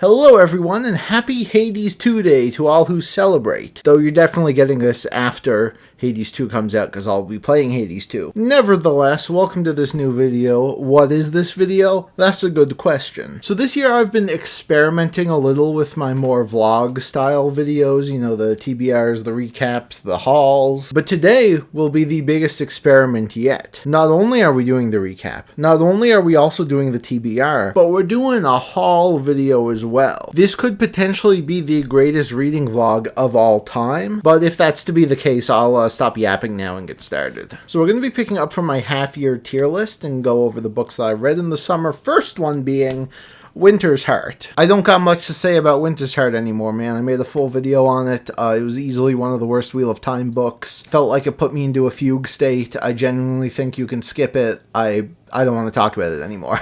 Hello everyone, and happy Hades 2 Day to all who celebrate. Though you're definitely getting this after Hades 2 comes out, because I'll be playing Hades 2. Nevertheless, welcome to this new video. What is this video? That's a good question. So this year I've been experimenting a little with my more vlog style videos, you know, the TBRs, the recaps, the hauls. But today will be the biggest experiment yet. Not only are we doing the recap, not only are we also doing the TBR, but we're doing a haul video as well. This could potentially be the greatest reading vlog of all time, but if that's to be the case, I'll stop yapping now and get started. So we're going to be picking up from my half-year tier list and go over the books that I read in the summer, first one being Winter's Heart. I don't got much to say about Winter's Heart anymore, man. I made a full video on it. It was easily one of the worst Wheel of Time books. Felt like it put me into a fugue state. I genuinely think you can skip it. I don't want to talk about it anymore.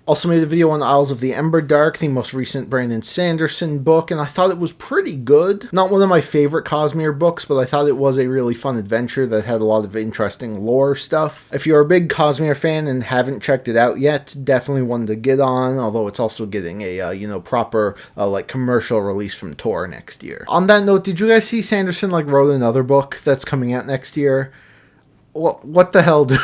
Also made a video on Isles of the Emberdark, the most recent Brandon Sanderson book, and I thought it was pretty good. Not one of my favorite Cosmere books, but I thought it was a really fun adventure that had a lot of interesting lore stuff. If you're a big Cosmere fan and haven't checked it out yet, definitely one to get on, although it's also getting a, proper, commercial release from Tor next year. On that note, did you guys see Sanderson, wrote another book that's coming out next year? What the hell, dude?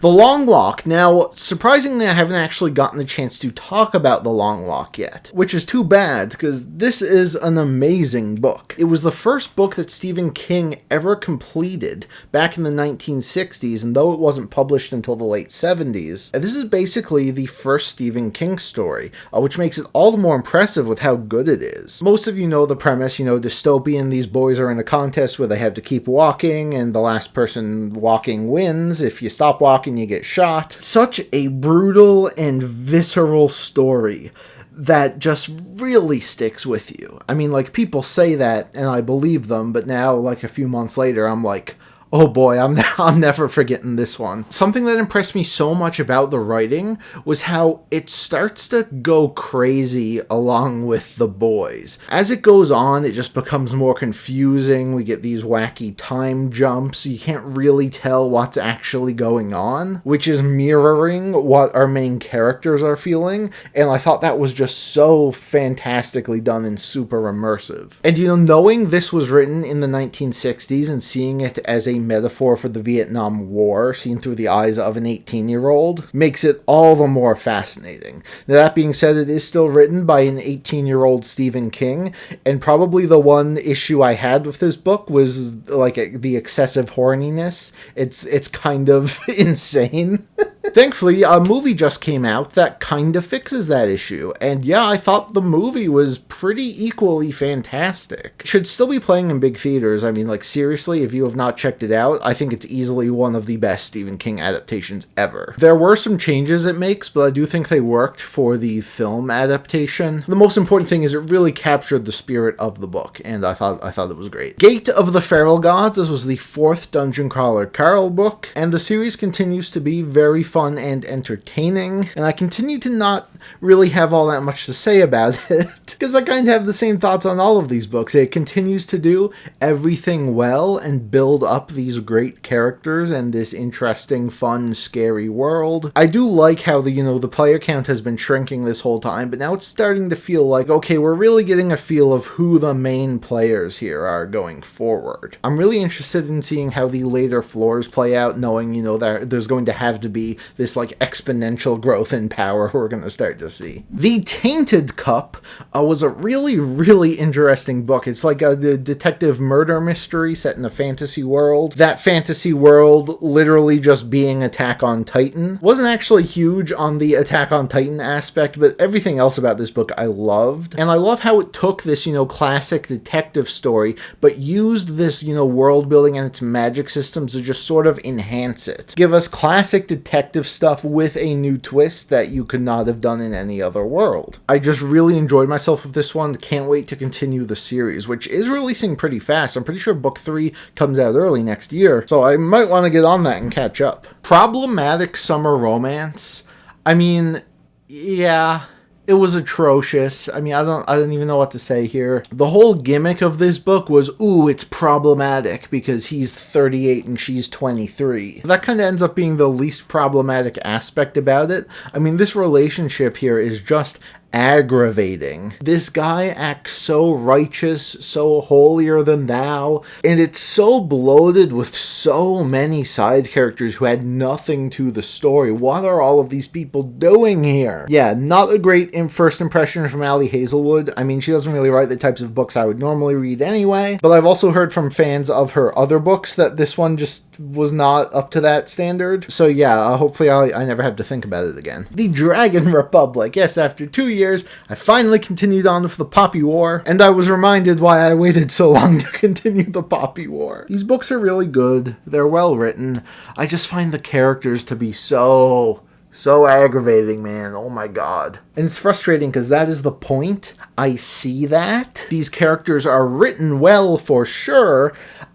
The Long Walk. Now, surprisingly, I haven't actually gotten a chance to talk about The Long Walk yet, which is too bad, because this is an amazing book. It was the first book that Stephen King ever completed back in the 1960s, and though it wasn't published until the late 70s, this is basically the first Stephen King story, which makes it all the more impressive with how good it is. Most of you know the premise, dystopian, these boys are in a contest where they have to keep walking, and the last person walking wins. If you stop walking, you get shot. Such a brutal and visceral story that just really sticks with you. I mean, people say that and I believe them, but now, a few months later, I'm like, oh boy, I'm never forgetting this one. Something that impressed me so much about the writing was how it starts to go crazy along with the boys. As it goes on, it just becomes more confusing. We get these wacky time jumps. You can't really tell what's actually going on, which is mirroring what our main characters are feeling. And I thought that was just so fantastically done and super immersive. And knowing this was written in the 1960s and seeing it as a metaphor for the Vietnam War seen through the eyes of an 18-year-old makes it all the more fascinating. Now, that being said, it is still written by an 18-year-old Stephen King, and probably the one issue I had with this book was the excessive horniness. It's kind of insane. Thankfully, a movie just came out that kind of fixes that issue, and yeah, I thought the movie was pretty equally fantastic. It should still be playing in big theaters. I mean, seriously, if you have not checked it out, I think it's easily one of the best Stephen King adaptations ever. There were some changes it makes, but I do think they worked for the film adaptation. The most important thing is it really captured the spirit of the book, and I thought it was great. Gate of the Feral Gods. This was the 4th Dungeon Crawler Carol book, and the series continues to be very fun and entertaining, and I continue to not really have all that much to say about it, because I kind of have the same thoughts on all of these books. It continues to do everything well and build up these great characters and this interesting, fun, scary world. I do like how the player count has been shrinking this whole time, but now it's starting to feel like, okay, we're really getting a feel of who the main players here are going forward. I'm really interested in seeing how the later floors play out, knowing, that there's going to have to be this exponential growth in power we're going to start to see. The Tainted Cup was a really, really interesting book. It's like a detective murder mystery set in a fantasy world. That fantasy world literally just being Attack on Titan. Wasn't actually huge on the Attack on Titan aspect, but everything else about this book I loved. And I love how it took this, classic detective story, but used this, world building and its magic systems to just sort of enhance it. Give us classic detective stuff with a new twist that you could not have done in any other world. I just really enjoyed myself with this one. Can't wait to continue the series, which is releasing pretty fast. I'm pretty sure book 3 comes out early next year, so I might want to get on that and catch up. Problematic summer romance. I mean, yeah, it was atrocious. I mean, I don't even know what to say here. The whole gimmick of this book was, ooh, it's problematic because he's 38 and she's 23. That kind of ends up being the least problematic aspect about it. I mean, this relationship here is just aggravating. This guy acts so righteous, so holier than thou, and it's so bloated with so many side characters who had nothing to the story. What are all of these people doing here? Yeah, not a great first impression from Ali Hazelwood. I mean, she doesn't really write the types of books I would normally read anyway, but I've also heard from fans of her other books that this one just was not up to that standard. So yeah, hopefully I never have to think about it again. The Dragon Republic. Yes, after 2 years, I finally continued on with the Poppy War, and I was reminded why I waited so long to continue the Poppy War. These books are really good. They're well written. I just find the characters to be so aggravating, man. Oh my god. And it's frustrating because that is the point. I see that. These characters are written well for sure.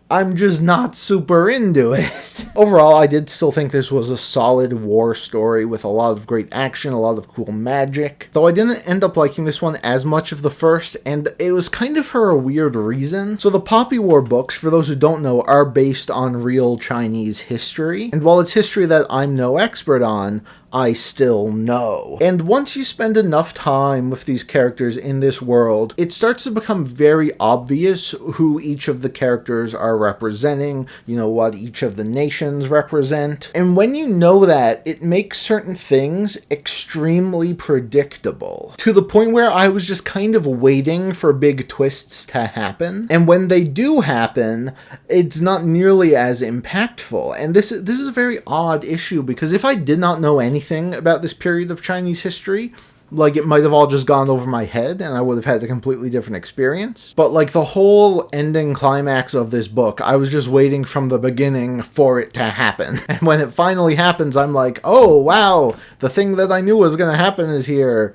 I'm just not super into it. Overall, I did still think this was a solid war story with a lot of great action, a lot of cool magic. Though I didn't end up liking this one as much of the first, and it was kind of for a weird reason. So the Poppy War books, for those who don't know, are based on real Chinese history. And while it's history that I'm no expert on, I still know. And once you spend enough time with these characters in this world, it starts to become very obvious who each of the characters are representing, you know, what each of the nations represent. And when you know that, it makes certain things extremely predictable, to the point where I was just kind of waiting for big twists to happen. And when they do happen, it's not nearly as impactful. And this is a very odd issue, because if I did not know anything about this period of Chinese history, like, it might have all just gone over my head and I would have had a completely different experience. But like the whole ending climax of this book, I was just waiting from the beginning for it to happen. And when it finally happens, I'm like, oh wow, the thing that I knew was going to happen is here.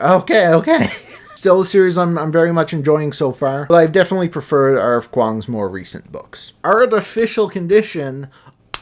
Okay. Still a series I'm very much enjoying so far, but I've definitely preferred R.F. Kuang's more recent books. Artificial Condition.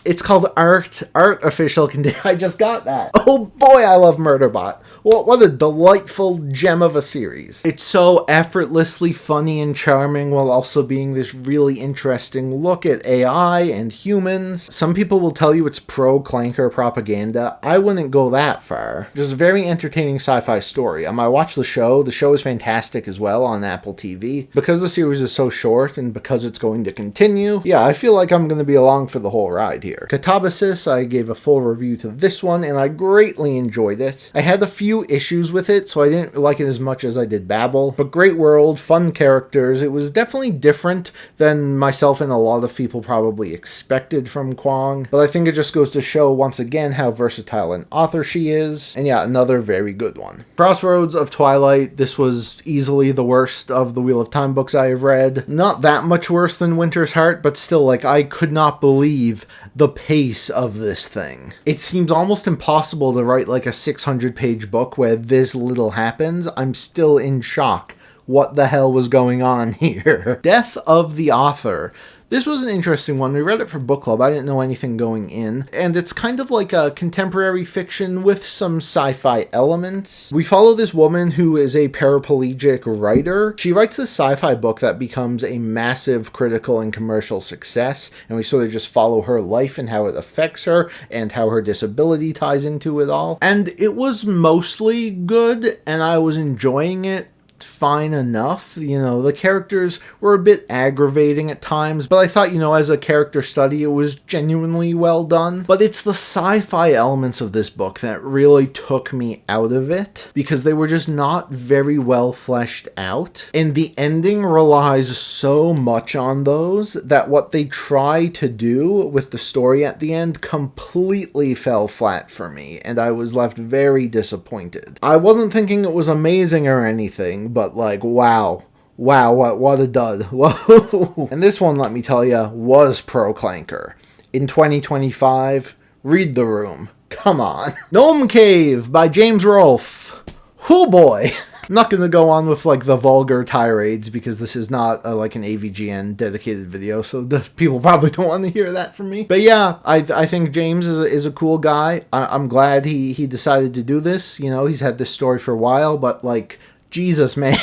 It's called Artificial Condition. I just got that. Oh boy, I love Murderbot. What a delightful gem of a series. It's so effortlessly funny and charming while also being this really interesting look at AI and humans. Some people will tell you it's pro-clanker propaganda. I wouldn't go that far. Just a very entertaining sci-fi story. I watched the show. The show is fantastic as well on Apple TV. Because the series is so short and because it's going to continue, yeah, I feel like I'm going to be along for the whole ride here. Katabasis, I gave a full review to this one, and I greatly enjoyed it. I had a few issues with it, so I didn't like it as much as I did Babel, but great world, fun characters. It was definitely different than myself and a lot of people probably expected from Kuang, but I think it just goes to show once again how versatile an author she is, and yeah, another very good one. Crossroads of Twilight, this was easily the worst of the Wheel of Time books I have read. Not that much worse than Winter's Heart, but still, like, I could not believe the pace of this thing. It seems almost impossible to write like a 600-page book where this little happens. I'm still in shock. What the hell was going on here? Death of the Author. This was an interesting one. We read it for book club. I didn't know anything going in. And it's kind of like a contemporary fiction with some sci-fi elements. We follow this woman who is a paraplegic writer. She writes this sci-fi book that becomes a massive critical and commercial success. And we sort of just follow her life and how it affects her and how her disability ties into it all. And it was mostly good, and I was enjoying it fine enough. You know, the characters were a bit aggravating at times, but I thought, you know, as a character study, it was genuinely well done. But it's the sci-fi elements of this book that really took me out of it, because they were just not very well fleshed out. And the ending relies so much on those that what they try to do with the story at the end completely fell flat for me, and I was left very disappointed. I wasn't thinking it was amazing or anything, but like, wow, what a dud. Whoa. And this one, let me tell you, was pro-clanker. In 2025, read The Room. Come on. Gnome Cave by James Rolfe. Whoo boy. I'm not going to go on with like the vulgar tirades because this is not like an AVGN dedicated video, so people probably don't want to hear that from me. But yeah, I think James is a cool guy. I'm glad he decided to do this. You know, he's had this story for a while, but like, Jesus, man.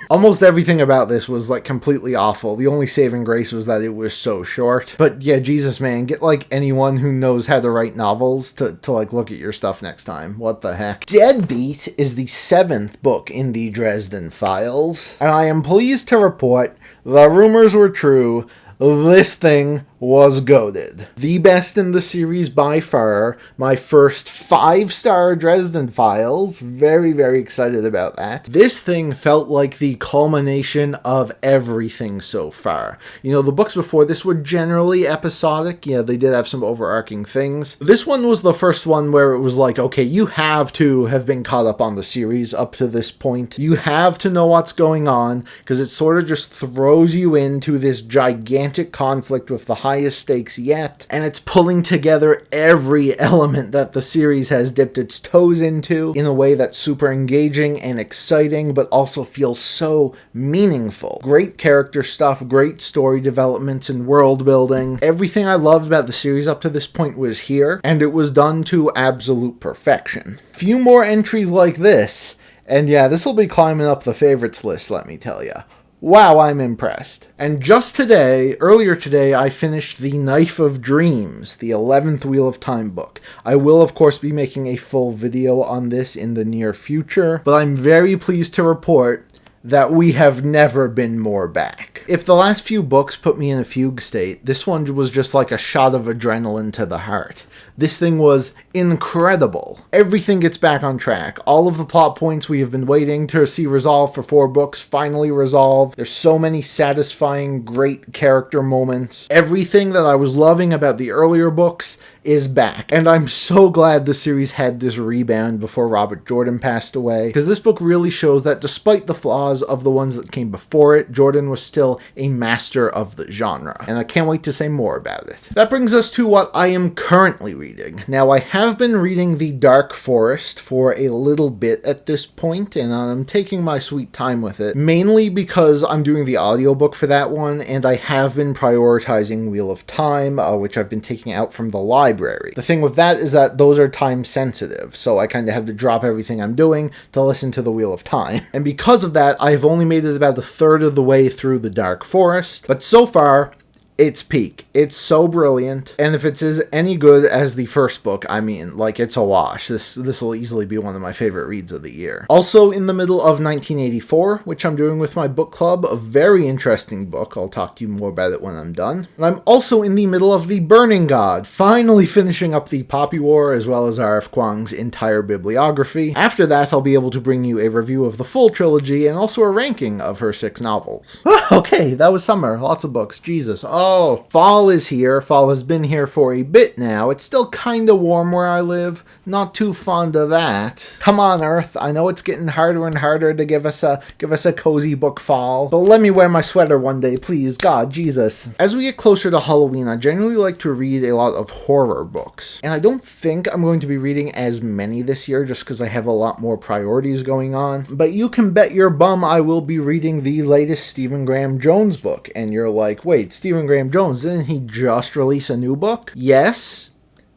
Almost everything about this was like completely awful. The only saving grace was that it was so short. But yeah, Jesus, man, get like anyone who knows how to write novels to like look at your stuff next time. What the heck? Deadbeat is the 7th book in the Dresden Files, and I am pleased to report the rumors were true. This thing was goated. The best in the series by far. My first 5-star Dresden Files. Very, very excited about that. This thing felt like the culmination of everything so far. You know, the books before this were generally episodic. Yeah, they did have some overarching things. This one was the first one where it was like, okay, you have to have been caught up on the series up to this point. You have to know what's going on, because it sort of just throws you into this gigantic conflict with the highest stakes yet, and it's pulling together every element that the series has dipped its toes into in a way that's super engaging and exciting, but also feels so meaningful. Great character stuff, great story developments and world building. Everything I loved about the series up to this point was here, and it was done to absolute perfection. Few more entries like this, and yeah, this will be climbing up the favorites list, let me tell ya. Wow, I'm impressed. And just today, earlier today, I finished The Knife of Dreams, the 11th Wheel of Time book. I will, of course, be making a full video on this in the near future, but I'm very pleased to report that we have never been more back. If the last few books put me in a fugue state, this one was just like a shot of adrenaline to the heart. This thing was incredible. Everything gets back on track. All of the plot points we have been waiting to see resolved for 4 books finally resolved. There's so many satisfying, great character moments. Everything that I was loving about the earlier books is back. And I'm so glad the series had this rebound before Robert Jordan passed away, because this book really shows that despite the flaws of the ones that came before it, Jordan was still a master of the genre. And I can't wait to say more about it. That brings us to what I am currently reading. Now, I have been reading The Dark Forest for a little bit at this point, and I'm taking my sweet time with it, mainly because I'm doing the audiobook for that one, and I have been prioritizing Wheel of Time, which I've been taking out from the library. The thing with that is that those are time sensitive, so I kind of have to drop everything I'm doing to listen to the Wheel of Time. And because of that, I've only made it about a third of the way through The Dark Forest, but so far, it's peak. It's so brilliant. And if it's any good as the first book, I mean, like, it's a wash. This will easily be one of my favorite reads of the year. Also in the middle of 1984, which I'm doing with my book club, a very interesting book. I'll talk to you more about it when I'm done. And I'm also in the middle of The Burning God, finally finishing up the Poppy War as well as R.F. Kuang's entire bibliography. After that, I'll be able to bring you a review of the full trilogy and also a ranking of her 6 novels. Okay, that was summer. Lots of books. Jesus. Oh, fall is here. Fall has been here for a bit now. It's still kind of warm where I live. Not too fond of that. Come on, Earth. I know it's getting harder and harder to give us a cozy book fall. But let me wear my sweater one day, please. God, Jesus. As we get closer to Halloween, I generally like to read a lot of horror books. And I don't think I'm going to be reading as many this year just because I have a lot more priorities going on. But you can bet your bum I will be reading the latest Stephen Graham Jones book. And you're like, wait, Stephen Graham Jones, didn't he just release a new book? Yes.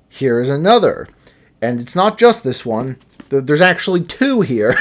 Here is another. And it's not just this one. There's actually 2 here.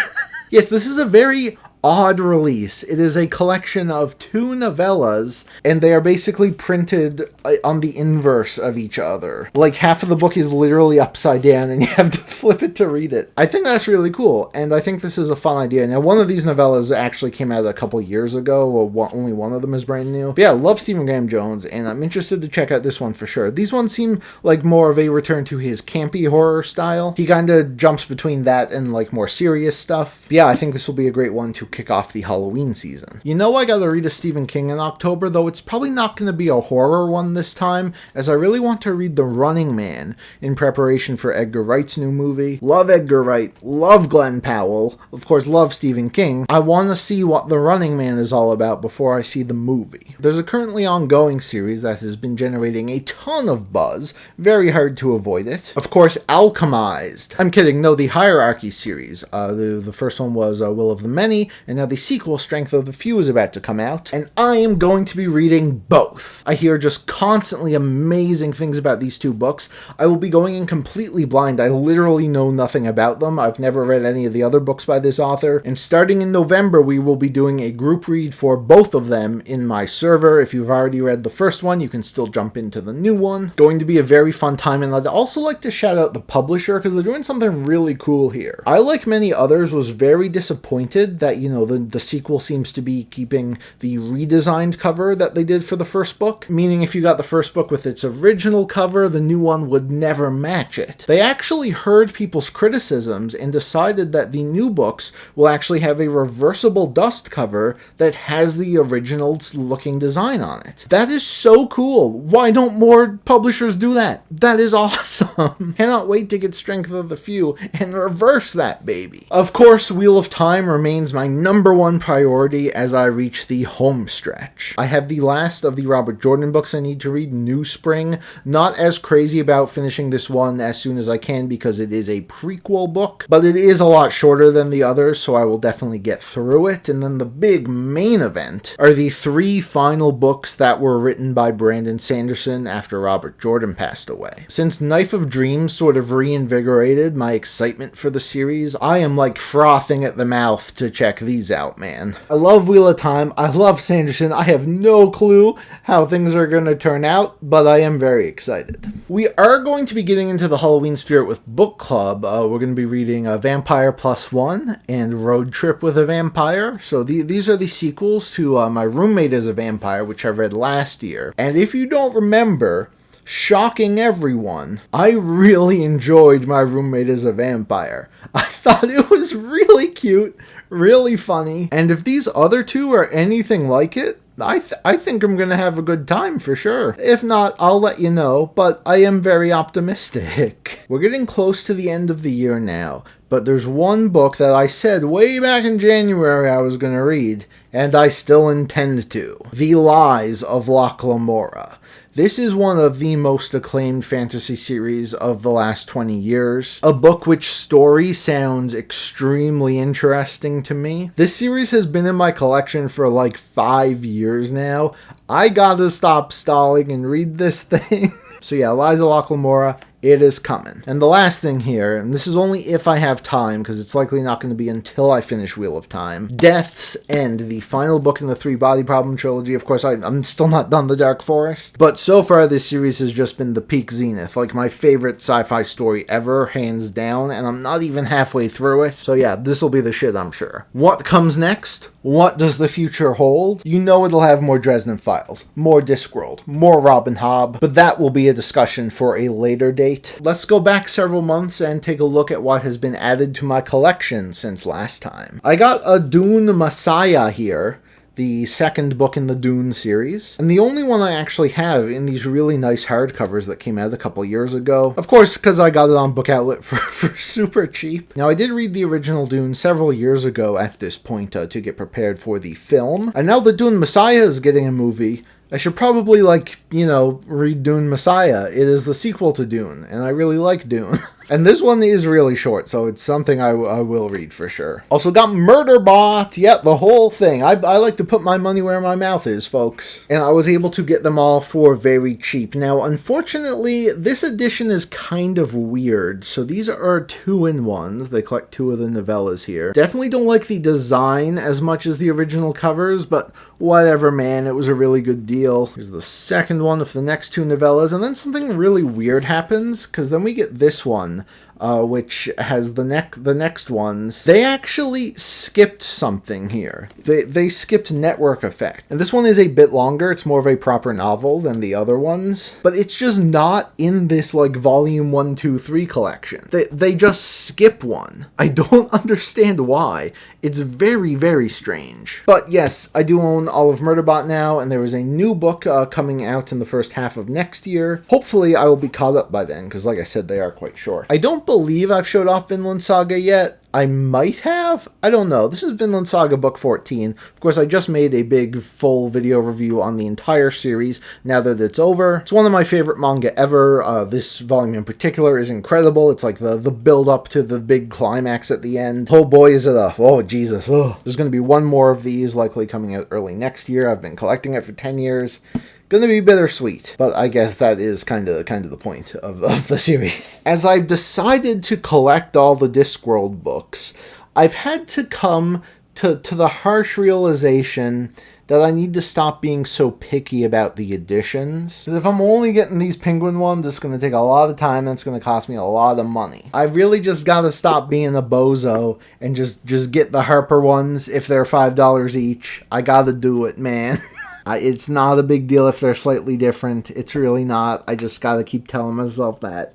Yes, this is a very odd release. It is a collection of 2 novellas, and they are basically printed on the inverse of each other. Like, half of the book is literally upside down, and you have to flip it to read it. I think that's really cool, and I think this is a fun idea. Now, one of these novellas actually came out a couple years ago, or only one of them is brand new. But yeah, I love Stephen Graham Jones, and I'm interested to check out this one for sure. These ones seem like more of a return to his campy horror style. He kind of jumps between that and like more serious stuff. But yeah, I think this will be a great one to kick off the Halloween season. You know, I gotta read a Stephen King in October, though it's probably not gonna be a horror one this time, as I really want to read The Running Man in preparation for Edgar Wright's new movie. Love Edgar Wright, love Glenn Powell, of course love Stephen King. I want to see what The Running Man is all about before I see the movie. There's a currently ongoing series that has been generating a ton of buzz, very hard to avoid it. Of course, Alchemized. I'm kidding, no, the Hierarchy series. The first one was Will of the Many, and now the sequel, Strength of the Few, is about to come out, and I am going to be reading both. I hear just constantly amazing things about these two books. I will be going in completely blind. I literally know nothing about them. I've never read any of the other books by this author, and starting in November, we will be doing a group read for both of them in my server. If you've already read the first one, you can still jump into the new one. Going to be a very fun time, and I'd also like to shout out the publisher because they're doing something really cool here. I, like many others, was very disappointed that, you know, the sequel seems to be keeping the redesigned cover that they did for the first book, meaning if you got the first book with its original cover, the new one would never match it. They actually heard people's criticisms and decided that the new books will actually have a reversible dust cover that has the original looking design on it. That is so cool. Why don't more publishers do that? That is awesome. Cannot wait to get Strength of the Few and reverse that baby. Of course, Wheel of Time remains my #1 priority as I reach the home stretch. I have the last of the Robert Jordan books I need to read, New Spring. Not as crazy about finishing this one as soon as I can because it is a prequel book, but it is a lot shorter than the others, so I will definitely get through it. And then the big main event are the 3 final books that were written by Brandon Sanderson after Robert Jordan passed away. Since Knife of Dreams sort of reinvigorated my excitement for the series, I am like frothing at the mouth to check these out, man. I love Wheel of Time. I love Sanderson. I have no clue how things are going to turn out, but I am very excited. We are going to be getting into the Halloween spirit with Book Club. We're going to be reading Vampire Plus One and Road Trip with a Vampire. So these are the sequels to My Roommate is a Vampire, which I read last year. And if you don't remember, shocking everyone, I really enjoyed My Roommate is a Vampire. I thought it was really cute, really funny, and if these other two are anything like it, I think I'm going to have a good time for sure. If not, I'll let you know, but I am very optimistic. We're getting close to the end of the year now, but there's one book that I said way back in January I was going to read, and I still intend to. The Lies of Locke Lamora. This is one of the most acclaimed fantasy series of the last 20 years. A book which story sounds extremely interesting to me. This series has been in my collection for like 5 years now. I gotta stop stalling and read this thing. So yeah, Lies of Locke Lamora. It is coming. And the last thing here, and this is only if I have time, because it's likely not going to be until I finish Wheel of Time, Death's End, the final book in the 3 Body Problem trilogy. Of course, I'm still not done The Dark Forest, but so far this series has just been the peak zenith, like my favorite sci-fi story ever, hands down, and I'm not even halfway through it. So yeah, this will be the shit, I'm sure. What comes next? What does the future hold? You know it'll have more Dresden Files, more Discworld, more Robin Hobb, but that will be a discussion for a later date. Let's go back several months and take a look at what has been added to my collection since last time. I got a Dune Messiah here, the second book in the Dune series, and the only one I actually have in these really nice hardcovers that came out a couple years ago. Of course, because I got it on Book Outlet for super cheap. Now, I did read the original Dune several years ago at this point to get prepared for the film, and now the Dune Messiah is getting a movie. I should probably, read Dune Messiah. It is the sequel to Dune, and I really like Dune. And this one is really short, so it's something I will read for sure. Also got Murderbot, yeah, the whole thing. I like to put my money where my mouth is, folks. And I was able to get them all for very cheap. Now, unfortunately, this edition is kind of weird. So these are 2-in-1s. They collect 2 of the novellas here. Definitely don't like the design as much as the original covers, but whatever, man. It was a really good deal. Here's the second one of the next 2 novellas, and then something really weird happens, because then we get this one, which has the next ones. They actually skipped something here. They skipped Network Effect. And this one is a bit longer. It's more of a proper novel than the other ones. But it's just not in this, volume 1, 2, 3 collection. They just skip one. I don't understand why. It's very, very strange. But yes, I do own all of Murderbot now, and there is a new book coming out in the first half of next year. Hopefully, I will be caught up by then, because like I said, they are quite short. I don't believe I've showed off Vinland Saga yet. I might have. I don't know. This is Vinland Saga book 14. Of course, I just made a big full video review on the entire series now that it's over. It's one of my favorite manga ever. This volume in particular is incredible. It's like the build up to the big climax at the end. Oh boy, is it oh Jesus. Oh, there's going to be one more of these likely coming out early next year. I've been collecting it for 10 years. Gonna be bittersweet, but I guess that is kind of the point of the series. As I've decided to collect all the Discworld books, I've had to come to the harsh realization that I need to stop being so picky about the editions. Because if I'm only getting these Penguin ones, it's going to take a lot of time and it's going to cost me a lot of money. I really just got to stop being a bozo and just get the Harper ones if they're $5 each. I gotta do it, man. It's not a big deal if they're slightly different. It's really not. I just gotta keep telling myself that.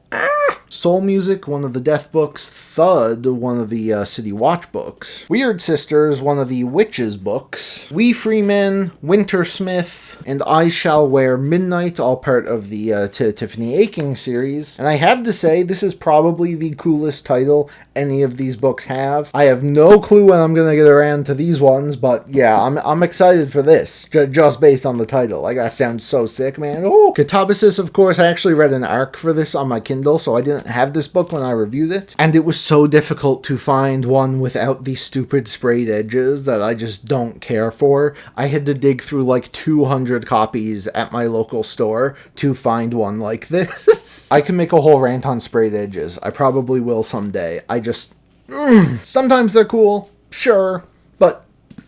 Soul Music, one of the Death books. Thud, one of the City Watch books. Weird Sisters, one of the Witches books. We Freemen, Wintersmith, and I Shall Wear Midnight, all part of the Tiffany Aching series. And I have to say, this is probably the coolest title any of these books have. I have no clue when I'm gonna get around to these ones, but yeah, I'm excited for this, just based on the title. Like, that sounds so sick, man. Oh, Katabasis, of course, I actually read an arc for this on my Kindle, so I didn't have this book when I reviewed it, and it was so difficult to find one without the stupid sprayed edges that I just don't care for. I had to dig through like 200 copies at my local store to find one like this. I can make a whole rant on sprayed edges. I probably will someday. Sometimes they're cool, sure, but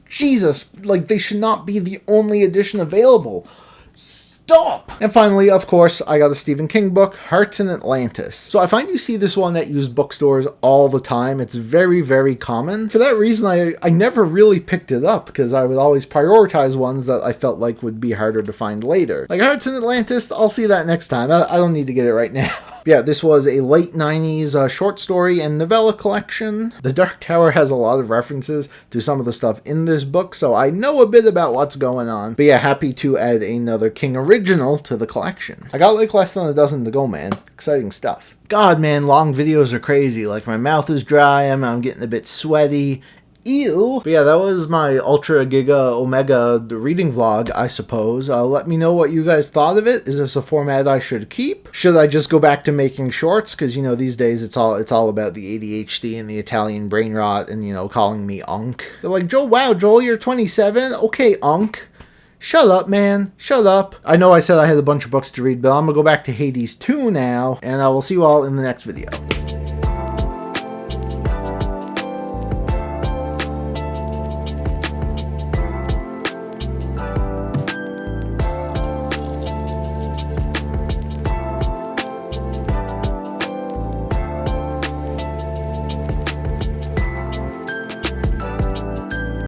Jesus, like, they should not be the only edition available. Stop! And finally, of course, I got a Stephen King book, Hearts in Atlantis. So I find you see this one at used bookstores all the time. It's very, very common. For that reason, I never really picked it up, because I would always prioritize ones that I felt like would be harder to find later. Like Hearts in Atlantis, I'll see that next time. I don't need to get it right now. Yeah, this was a late 90s short story and novella collection. The Dark Tower has a lot of references to some of the stuff in this book, so I know a bit about what's going on. But yeah, happy to add another King original to the collection. I got like less than a dozen to go, man. Exciting stuff. God, man, long videos are crazy. Like, my mouth is dry, I'm getting a bit sweaty. Ew. But yeah, that was my Ultra Giga Omega reading vlog, I suppose. Let me know what you guys thought of it. Is this a format I should keep? Should I just go back to making shorts? Because, you know, these days it's all about the ADHD and the Italian brain rot and, you know, calling me Unk. They're like, wow, Joel, you're 27? Okay, Unk. Shut up, man. Shut up. I know I said I had a bunch of books to read, but I'm gonna go back to Hades 2 now, and I will see you all in the next video.